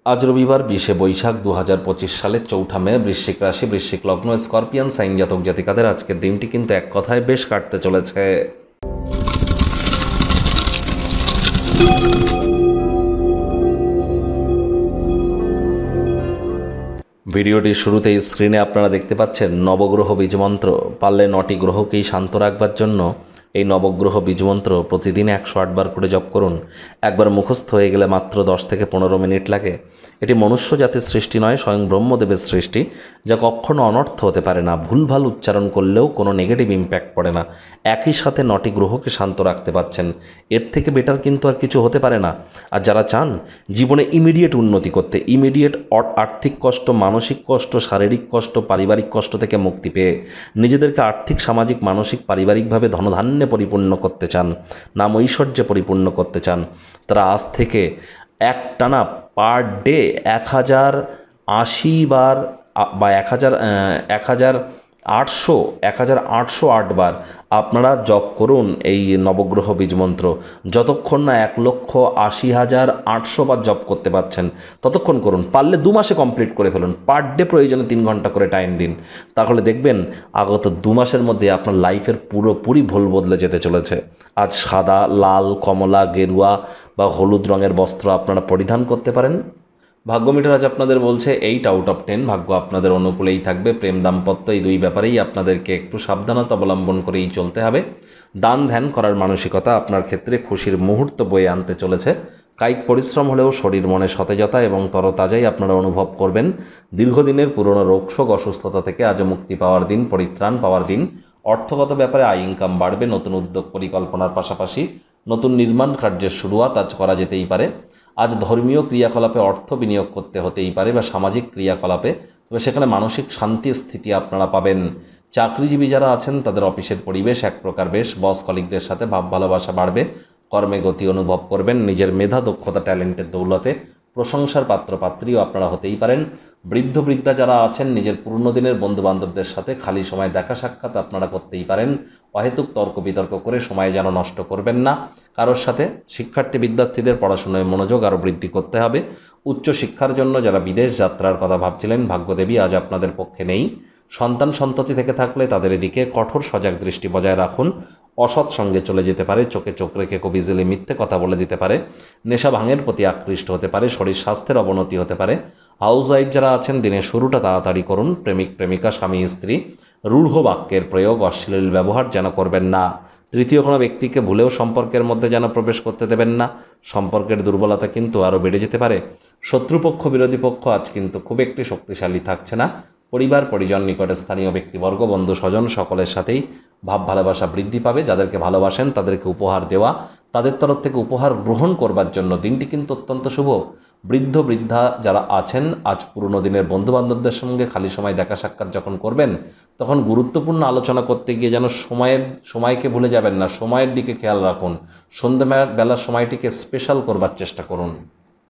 আজ রবিবার 20শে বৈশাখ 2025 সালের 4ঠা মে। বৃশ্চিক রাশি, বৃশ্চিক লগ্ন, স্করপিয়ান সাইন জাতক জাতিকাদের আজকের দিনটি কিন্তু এক কথায় বেশ কাটতে চলেছে। ভিডিওটির শুরুতেই স্ক্রিনে আপনারা দেখতে পাচ্ছেন নবগ্রহ বীজমন্ত্র। পারলে 9টি গ্রহকেই শান্ত রাখবার জন্য এই নবগ্রহ বীজমন্ত্র প্রতিদিন 108 বার করে জপ করুন। একবার মুখস্থ হয়ে গেলে মাত্র 10 থেকে 15 মিনিট লাগে। এটি মনুষ্য জাতির সৃষ্টি নয়, স্বয়ং ব্রহ্মদেবের সৃষ্টি, যা কখনো অনর্থ হতে পারে না। ভুলভাল উচ্চারণ করলেও কোনো নেগেটিভ ইম্প্যাক্ট পড়ে না। একই সাথে 9টি গ্রহকে শান্ত রাখতে পারছেন, এর থেকে বেটার কিন্তু আর কিছু হতে পারে না। আর যারা চান জীবনে ইমিডিয়েট উন্নতি করতে, ইমিডিয়েট আর্থিক কষ্ট, মানসিক কষ্ট, শারীরিক কষ্ট, পারিবারিক কষ্ট থেকে মুক্তি পেয়ে নিজেদেরকে আর্থিক, সামাজিক, মানসিক, পারিবারিকভাবে ধনধান্যে পরিপূর্ণ করতে চান, নাম ঐশ্বর্যে পরিপূর্ণ করতে চান, তারা আজ থেকে একটানা পার ডে 1080 বার বা 1808 বার আপনারা জপ করুন এই নবগ্রহ বীজমন্ত্র। যতক্ষণ না 1,80,800 বার জপ করতে পারছেন ততক্ষণ করুন। পারলে 2 মাসে কমপ্লিট করে ফেলুন। পার ডে প্রয়োজনে 3 ঘন্টা করে টাইম দিন। তাহলে দেখবেন আগত 2 মাসের মধ্যে আপনার লাইফের পুরোপুরি ভুল বদলে যেতে চলেছে। আজ সাদা, লাল, কমলা, গেরুয়া বা হলুদ রঙের বস্ত্র আপনারা পরিধান করতে পারেন। ভাগ্য মিটার আজ আপনাদের বলছে 8 আউট অফ 10। ভাগ্য আপনাদের অনুকূলেই থাকবে। প্রেম, দাম্পত্য এই দুই ব্যাপারেই আপনাদেরকে একটু সাবধানতা অবলম্বন করেই চলতে হবে। দান ধ্যান করার মানসিকতা আপনার ক্ষেত্রে খুশির মুহূর্ত বয়ে আনতে চলেছে। কায়িক পরিশ্রম হলেও শরীর মনে সতেজতা এবং তরতাজাই আপনারা অনুভব করবেন। দীর্ঘদিনের পুরনো রোগশোক, অসুস্থতা থেকে আজ মুক্তি পাওয়ার দিন, পরিত্রাণ পাওয়ার দিন। অর্থগত ব্যাপারে আয় ইনকাম বাড়বে। নতুন উদ্যোগ পরিকল্পনার পাশাপাশি নতুন নির্মাণ কার্যের শুরুয়াত আজ করা যেতেই পারে। আজ ধর্মীয় ক্রিয়াকলাপে অর্থ বিনিয়োগ করতে হতেই পারে বা সামাজিক ক্রিয়াকলাপে, তবে সেখানে মানসিক শান্তির স্থিতি আপনারা পাবেন। চাকরিজীবী যারা আছেন তাদের অফিসের পরিবেশ এক প্রকার বেশ। বস কলিগদের সাথে ভাব ভালোবাসা বাড়বে। কর্মে গতি অনুভব করবেন। নিজের মেধা, দক্ষতা, ট্যালেন্টের দৌলতে প্রশংসার পাত্রপাত্রীও আপনারা হতেই পারেন। বৃদ্ধ বৃদ্ধা যারা আছেন নিজের পুরনো দিনের বন্ধুবান্ধবদের সাথে খালি সময় দেখা সাক্ষাৎ আপনারা করতেই পারেন। অহেতুক তর্ক বিতর্ক করে সময় যেন নষ্ট করবেন না কারোর সাথে। শিক্ষার্থী বিদ্যার্থীদের পড়াশোনায় মনোযোগ আরও বৃদ্ধি করতে হবে। উচ্চশিক্ষার জন্য যারা বিদেশ যাত্রার কথা ভাবছিলেন, ভাগ্যদেবী আজ আপনাদের পক্ষে নেই। সন্তান সন্ততি থেকে থাকলে তাদের এদিকে কঠোর সজাগ দৃষ্টি বজায় রাখুন। অসৎ সঙ্গে চলে যেতে পারে। চোখে চোখ রেখে খুব ইজিলি মিথ্যে কথা বলে দিতে পারে। নেশা ভাঙের প্রতি আকৃষ্ট হতে পারে। শরীর স্বাস্থ্যের অবনতি হতে পারে। হাউস ওয়াইফ যারা আছেন দিনের শুরুটা তাড়াতাড়ি করুন। প্রেমিক প্রেমিকা, স্বামী স্ত্রী রূঢ় বাক্যের প্রয়োগ, অশ্লীল ব্যবহার যেন করবেন না। তৃতীয় কোনো ব্যক্তিকে ভুলেও সম্পর্কের মধ্যে যেন প্রবেশ করতে দেবেন না। সম্পর্কের দুর্বলতা কিন্তু আরও বেড়ে যেতে পারে। শত্রুপক্ষ, বিরোধী পক্ষ আজ কিন্তু খুব একটি শক্তিশালী থাকছে না। পরিবার পরিজন, নিকটে স্থানীয় ব্যক্তিবর্গ, বন্ধু স্বজন সকলের সাথেই ভাব ভালোবাসা বৃদ্ধি পাবে। যাদেরকে ভালোবাসেন তাদেরকে উপহার দেওয়া, তাদের তরফ থেকে উপহার গ্রহণ করবার জন্য দিনটি কিন্তু অত্যন্ত শুভ। বৃদ্ধ বৃদ্ধা যারা আছেন আজ পুরনো দিনের বন্ধুবান্ধবদের সঙ্গে খালি সময় দেখা সাক্ষাৎ যখন করবেন তখন গুরুত্বপূর্ণ আলোচনা করতে গিয়ে যেন সময়কে ভুলে যাবেন না। সময়ের দিকে খেয়াল রাখুন। সন্ধ্যাবেলার সময়টিকে স্পেশাল করবার চেষ্টা করুন।